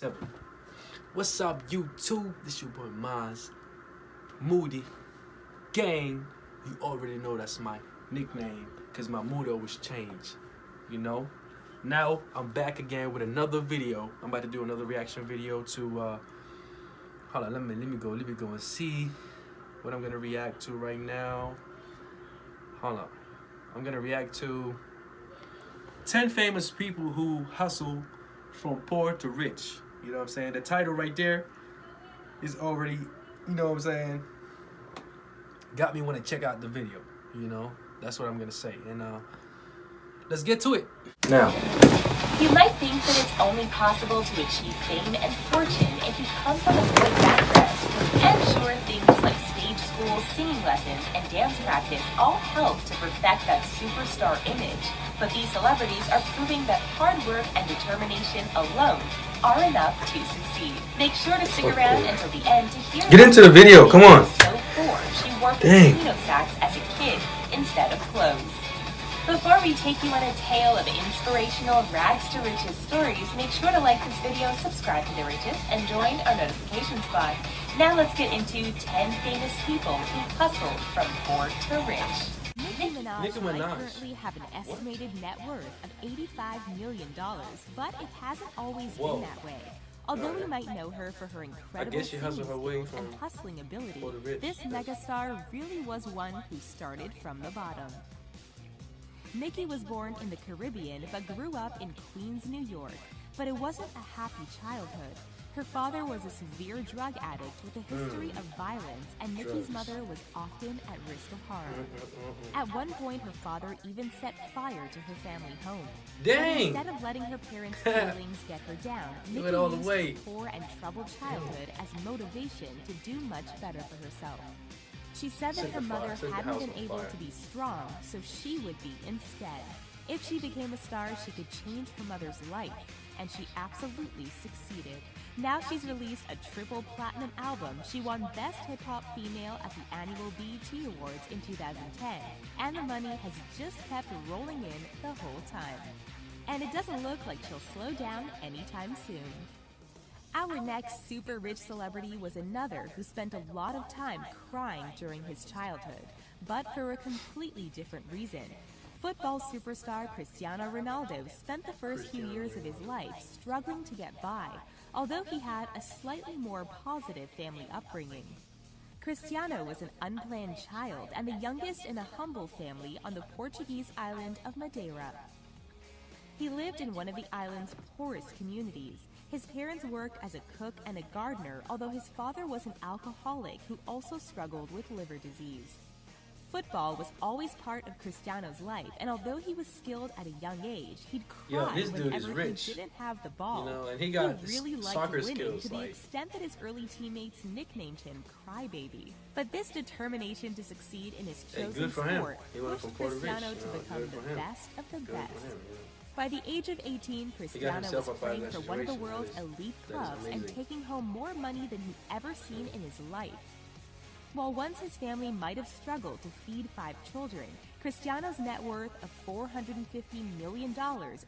7. What's up, YouTube? This your boy Maz, Moody, Gang. You already know that's my nickname, because my mood always change, you know? Now, I'm back again with another video. I'm about to do another reaction video to, hold on, let me go and see what I'm gonna react to right now. Hold on. I'm gonna react to 10 famous people who hustle from poor to rich. You know what I'm saying? The title right there is already, you know what I'm saying, got me want to check out the video. You know, that's what I'm gonna say. And let's get to it. Now, You might think that it's only possible to achieve fame and fortune if you come from a good background. And sure, things like stage school, singing lessons, and dance practice all help to perfect that superstar image. But these celebrities are proving that hard work and determination alone are enough to succeed. Make sure to stick around until the end to hear. Get into the video, come on. So poor, she wore Dang. potato sacks as a kid instead of clothes. Before we take you on a tale of inspirational rags to riches stories, make sure to like this video, subscribe to The Riches, and join our notification squad. Now let's get into 10 famous people who hustled from poor to rich. Nicki Nicki Minaj Minaj. might currently have an estimated net worth of $85 million, but it hasn't always Whoa. been that way. Although we might know her for her incredible guess she hustled her way skills and from hustling ability, poor to rich. this megastar really was one who started from the bottom. Nicki was born in the Caribbean but grew up in Queens, New York. But it wasn't a happy childhood. Her father was a severe drug addict with a history of violence, and Nicki's Drugs. mother was often at risk of harm. At one point, her father even set fire to her family home. But Dang! instead of letting her parents' feelings get her down, You Nicki went all the used way. her poor and troubled childhood as motivation to do much better for herself. She said that Set her the fire- mother set the hadn't house been on able fire. to be strong, so she would be instead. If she became a star, she could change her mother's life, and she absolutely succeeded. Now she's released a triple platinum album. She won Best Hip Hop Female at the annual BET Awards in 2010, and the money has just kept rolling in the whole time. And it doesn't look like she'll slow down anytime soon. Our next super rich celebrity was another who spent a lot of time crying during his childhood, but for a completely different reason. Football superstar Cristiano Ronaldo spent the first few years of his life struggling to get by, although he had a slightly more positive family upbringing. Cristiano was an unplanned child and the youngest in a humble family on the Portuguese island of Madeira. He lived in one of the island's poorest communities. His parents worked as a cook and a gardener, although his father was an alcoholic who also struggled with liver disease. Football was always part of Cristiano's life, and although he was skilled at a young age, he'd Yo, cry this dude is whenever rich. he didn't have the ball. You know, and he got really liked soccer winning skills, to the like- extent that his early teammates nicknamed him Crybaby. But this determination to succeed in his Hey, chosen good for him. sport He went from pushed poor to rich, Cristiano you to know, become good the for him. best of the Good best. for him, By the age of 18, Cristiano was himself up out of playing that for one of the situation. world's That is- elite that is clubs and amazing. taking home more money than he'd ever seen in his life. While once his family might have struggled to feed 5 children, Cristiano's net worth of $450 million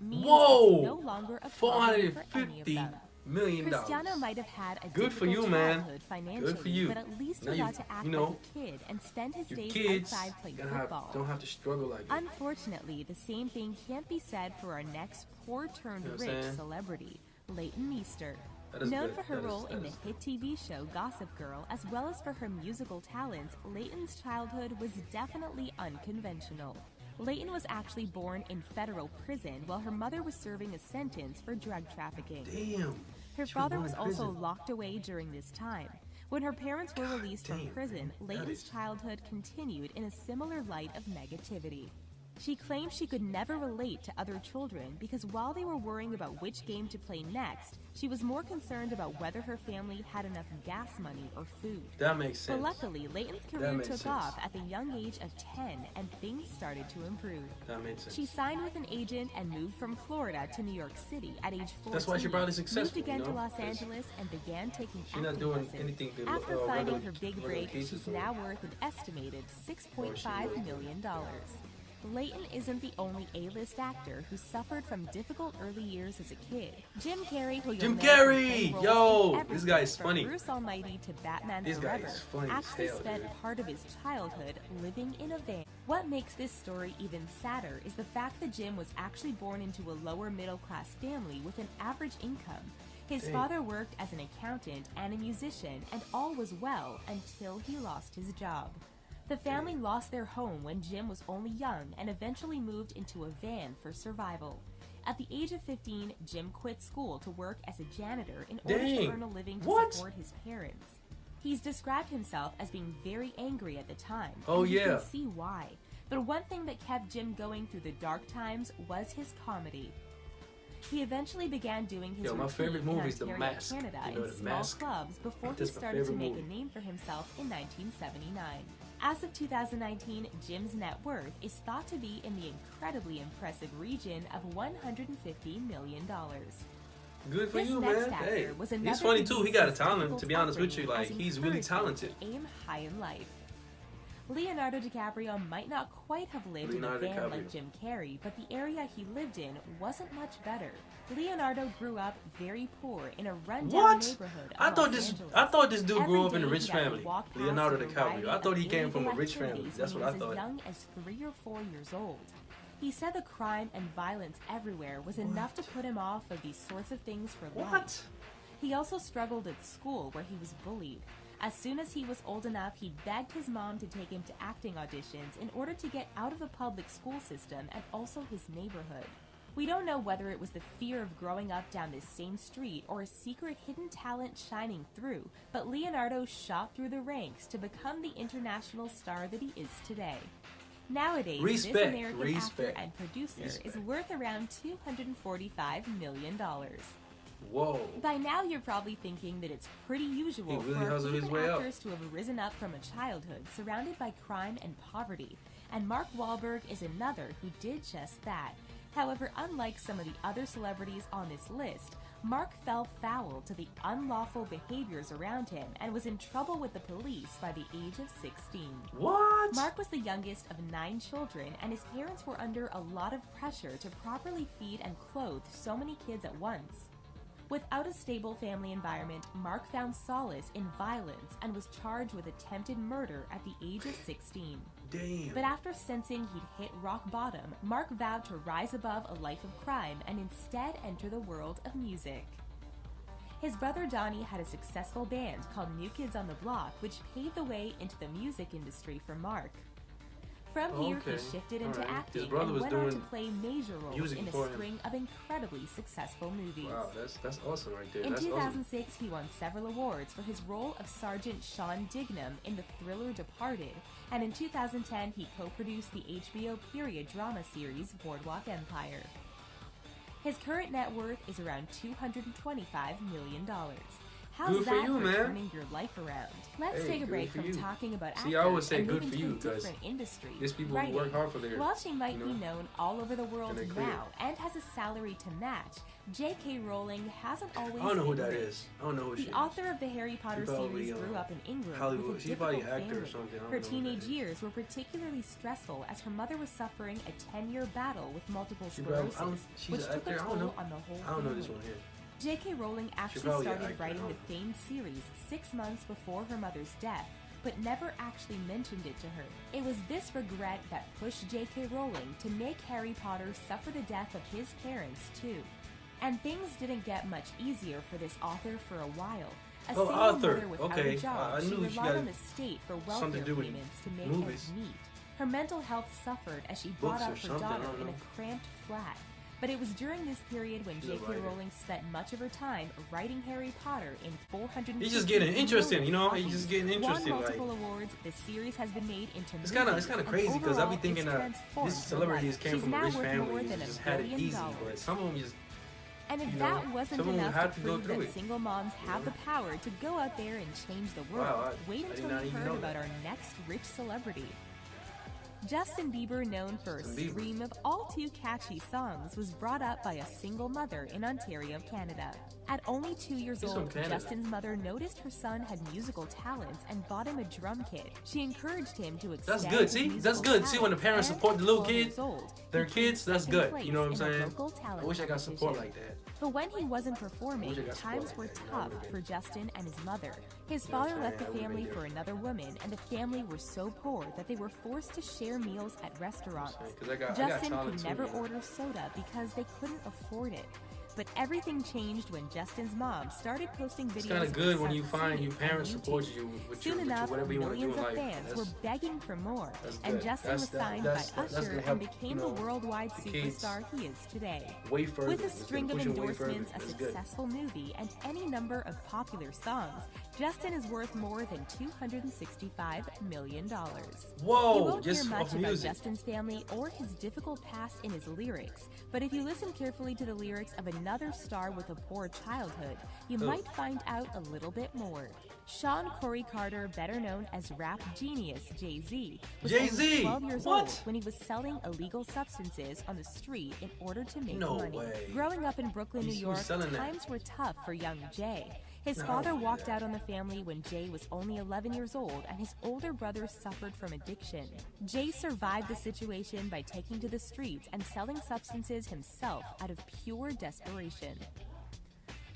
means Whoa! it's no longer a problem for any of $450 them. million. Cristiano might have had a Good for difficult you, man. childhood financially, Good for you. but at least Now he you- got to act you know, like a kid and spend his Your days kids outside playing don't football. have to struggle like that. Unfortunately, the same thing can't be said for our next poor-turned You know what I'm rich saying? celebrity, Leighton Meester. That is Known good. for her That is- role that in the is hit TV show Gossip Girl, as well as for her musical talents, Leighton's childhood was definitely unconventional. Leighton was actually born in federal prison while her mother was serving a sentence for drug trafficking. Damn. Her She was father born was in also prison. locked away during this time. When her parents were released from damn, prison, man. That Leighton's is- childhood continued in a similar light of negativity. She claimed she could never relate to other children because while they were worrying about which game to play next, she was more concerned about whether her family had enough gas money or food. That makes sense. But luckily, Leighton's career makes took sense. off at the young age of 10 and things started to improve. That makes sense. She signed with an agent and moved from Florida to New York City at age 14. That's why she probably successful, Moved again you know, to Los 'cause Angeles and began taking she not acting doing lessons. anything to After regular- finding her big regular break, cases she's or- now worth an estimated $6.5 million. Leighton isn't the only A-list actor who suffered from difficult early years as a kid. Jim Carrey, who Jim you'll know from Carrey! playing roles Yo, in this everything guy is from funny. Bruce Almighty to Batman This guy Forever, is funny as actually hell, spent dude. part of his childhood living in a van. What makes this story even sadder is the fact that Jim was actually born into a lower middle-class family with an average income. His Dang. father worked as an accountant and a musician, and all was well until he lost his job. The family lost their home when Jim was only young and eventually moved into a van for survival. At the age of 15, Jim quit school to work as a janitor in order to Dang. earn a living to What? support his parents. He's described himself as being very angry at the time. Oh, and you yeah. can see why. But one thing that kept Jim going through the dark times was his comedy. He eventually began doing his Yo, my routine favorite in movie is The Ontario, Mask. Canada, You know, in The small Mask? clubs before he That's my started to favorite make movie. a name for himself in 1979. As of 2019, Jim's net worth is thought to be in the incredibly impressive region of $150 million. Good for This you, next man. actor Hey, was he's another funny who too. He used got a his talent. difficult To be honest with you, upbringing like as he's really encouragement talented. to aim high in life. Leonardo DiCaprio might not quite have lived Leonardo in a van DiCaprio. like Jim Carrey, but the area he lived in wasn't much better. Leonardo grew up very poor in a rundown What? neighborhood of I thought Los this. Angeles. I thought this dude Every grew up in a day rich he'd have to family. walk past Leonardo a variety DiCaprio. I of thought he came from a illegal rich family. activities That's when what I he was thought. as young as 3 or 4 years old. He said the crime and violence everywhere was enough to put him off of these sorts of things for life. What? He also struggled at school where he was bullied. As soon as he was old enough, he begged his mom to take him to acting auditions in order to get out of the public school system and also his neighborhood. We don't know whether it was the fear of growing up down this same street or a secret hidden talent shining through, but Leonardo shot through the ranks to become the international star that he is today. Nowadays, this Respect, American respect, actor and producer is respect. worth around $245 million. Whoa. By now, you're probably thinking that it's pretty usual He really for hustled his Cuban way up. actors to have risen up from a childhood surrounded by crime and poverty, and Mark Wahlberg is another who did just that. However, unlike some of the other celebrities on this list, Mark fell foul to the unlawful behaviors around him and was in trouble with the police by the age of 16. What? Mark was the youngest of 9 children, and his parents were under a lot of pressure to properly feed and clothe so many kids at once. Without a stable family environment, Mark found solace in violence and was charged with attempted murder at the age of 16. Damn. But after sensing he'd hit rock bottom, Mark vowed to rise above a life of crime and instead enter the world of music. His brother Donnie had a successful band called New Kids on the Block, which paved the way into the music industry for Mark. From here, Okay, he shifted into alright. His acting brother and was went on to doing play major roles music in a for him. string of incredibly successful movies. Wow, that's awesome right there. In That's awesome. 2006, he won several awards for his role of Sergeant Sean Dignam in the thriller Departed, and in 2010, he co-produced the HBO period drama series Boardwalk Empire. His current net worth is around $225 million. How's Good for that you, for man. turning your life around? Let's Hey, take a good break for from you. talking about See, I always actors say and good move for into you, a 'cause different industry. These people who writing. work hard for their, While she might you be know, known all over the world and they quit. now and has a salary to match, J.K. Rowling hasn't always I don't know who been that rich. is. I don't know who she The is. author of the Harry Potter probably, series grew up in England Hollywood. with a She's difficult probably an actor or family. something. I don't Her know who teenage that is. years were particularly stressful as her mother was suffering a 10-year battle with multiple She probably- sclerosis, she's which an took a actor. I don't toll know. on the whole I don't know this family. one here. J.K. Rowling actually probably started act- writing I the don't- famed series 6 months before her mother's death, but never actually mentioned it to her. It was this regret that pushed J.K. Rowling to make Harry Potter suffer the death of his parents too. And things didn't get much easier for this author for a while. A Oh, single author. mother without Okay. a job, I she knew she relied got on the state for something welfare to do with payments to make movies. ends meet. Her mental health suffered as she brought Books or up her something, I daughter don't in know. a cramped flat. But it was during this period when She's a J.K. writer. Rowling spent much of her time writing Harry Potter in 400. He's just getting interesting, you know? He's just getting interesting, Won like- multiple awards. The series has been made into It's movies. kind of and crazy because I be overall, thinking it's that transformed these her celebrities life. came She's from a now rich worth family more and than $1 just had it billion. easy. But some of them just And if you that know, wasn't some of them enough had to to go prove through that it. single moms have know? the power to go out there and change the world, Wow, wait I did until not you even heard know about that. our next rich celebrity. Justin Bieber, known for a Justin Bieber. stream of all too catchy songs, was brought up by a single mother in Ontario, Canada. At only 2 years He's from old, Canada. Justin's mother noticed her son had musical talents and bought him a drum kit. She encouraged him to extend That's good, his see? musical That's good. See, when the parents talents, and support the little at 12 kid, years old, their he came kids, that's second good. place You know what I'm in a saying? local talent I wish I got support competition. like that. But when he wasn't performing, I got support times like were that. tough That would've for Justin and his mother. His You know what father I'm left the saying? That family would've for been another woman, and the family were so poor that they were forced to share meals at restaurants. 'Cause I got Justin talent could too, never man. order soda because they couldn't afford it. But everything changed when Justin's mom started posting videos. It's kind of of good her when you son find your singing on parents support YouTube. you with Soon enough, whatever you want to do millions in of life. fans were begging for more, that's and good. Justin was signed that's by gonna Usher help, and became you know, the worldwide the kids superstar he is today. way further. With a It's gonna string of push them way further. endorsements, a That's good. successful movie, and any number of popular songs, Justin is worth more than $265 million. Whoa, You won't just hear much off about music. Justin's family or his difficult past in his lyrics, but if you listen carefully to the lyrics of another star with a poor childhood, you Who? might find out a little bit more. Sean Corey Carter, better known as rap genius Jay-Z, was Jay-Z? only 12 years What? old when he was selling illegal substances on the street in order to make No money. way. Growing up in Brooklyn, New He was York, selling that. times were tough for young Jay. His No, father walked yeah. out on the family when Jay was only 11 years old, and his older brother suffered from addiction. Jay survived the situation by taking to the streets and selling substances himself out of pure desperation.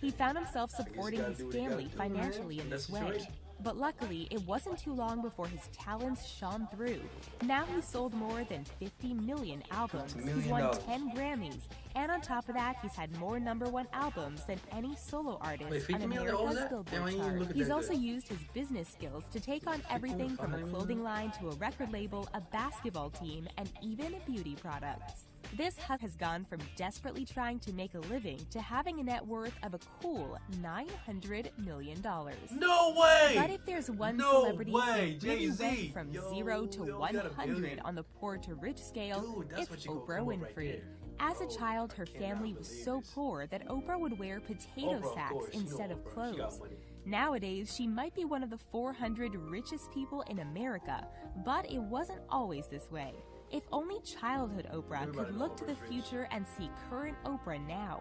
He found himself supporting gotta his do what you gotta family do, man, financially in in this that way. situation. But luckily, it wasn't too long before his talents shone through. Now he's sold more than 50 million albums. $50 He's million. won 10 Grammys. And on top of that, he's had more #1 albums than any solo artist Wait, 50 on million? What was America's that? Damn, I Billboard didn't even chart. look at He's that also good. used his business skills to take on everything from a clothing line to a record label, a basketball team, and even beauty products. This hub has gone from desperately trying to make a living to having a net worth of a cool $900 million. No way! But if there's one No celebrity way, who really Jay-Z. went from Yo, 0 to yo, we got a 100 billion. on the poor to rich scale, Dude, that's it's what you gonna Oprah come up right Winfrey. there. As a Bro, child, her I cannot family was believe so this. poor that Oprah would wear potato Oprah, of sacks course. You know instead of Oprah. She clothes. got money. Nowadays, she might be one of the 400 richest people in America, but it wasn't always this way. If only childhood Oprah Everybody could know look to the Oprah's rich. future and see current Oprah now.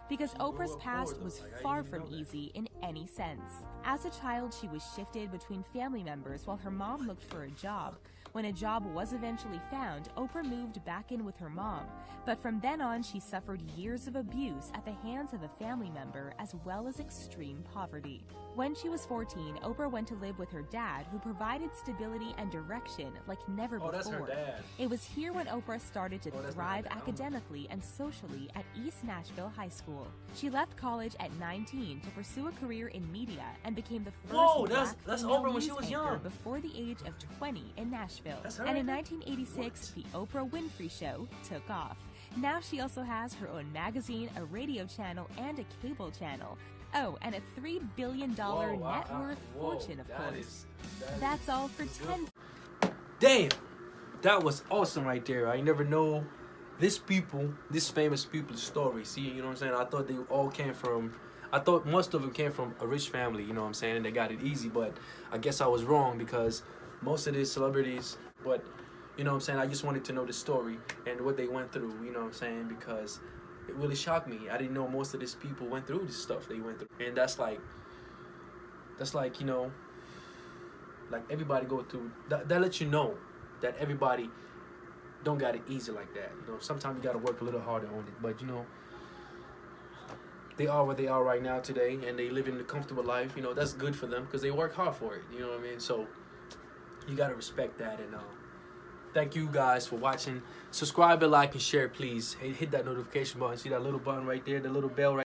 Because Oprah's of past course, was like, I far didn't from know that. easy in any sense. As a child, she was shifted between family members while her mom looked for a job. When a job was eventually found, Oprah moved back in with her mom. But from then on, she suffered years of abuse at the hands of a family member as well as extreme poverty. When she was 14, Oprah went to live with her dad, who provided stability and direction like never Oh, before. that's her dad. It was here when Oprah started to Oh, that's not thrive her dad. academically and socially at East Nashville High School. She left college at 19 to pursue a career in media and became the first Whoa, black that's female Oprah when she news was anchor young. before the age of 20 in Nashville. That's her? And in 1986, the Oprah Winfrey Show took off. Now she also has her own magazine, a radio channel, and a cable channel. Oh, and a $3 billion net worth fortune, of course. That's all for 10. Damn, that was awesome right there. I never know this famous people's story. See, you know what I'm saying? I thought they all came from, I thought most of them came from a rich family, you know what I'm saying? And they got it easy, but I guess I was wrong because most of these celebrities, but you know what I'm saying? I just wanted to know the story and what they went through, you know what I'm saying? Because it really shocked me. I didn't know most of these people went through this stuff they went through. And that's like, you know, like everybody go through, that lets you know that everybody don't got it easy like that. You know, sometimes you got to work a little harder on it. But, you know, they are where they are right now today, and they live in a comfortable life. You know, that's good for them because they work hard for it. You know what I mean? So you got to respect that. And thank you guys for watching. Subscribe and like and share, please. Hit that notification button. See that little button right there, the little bell right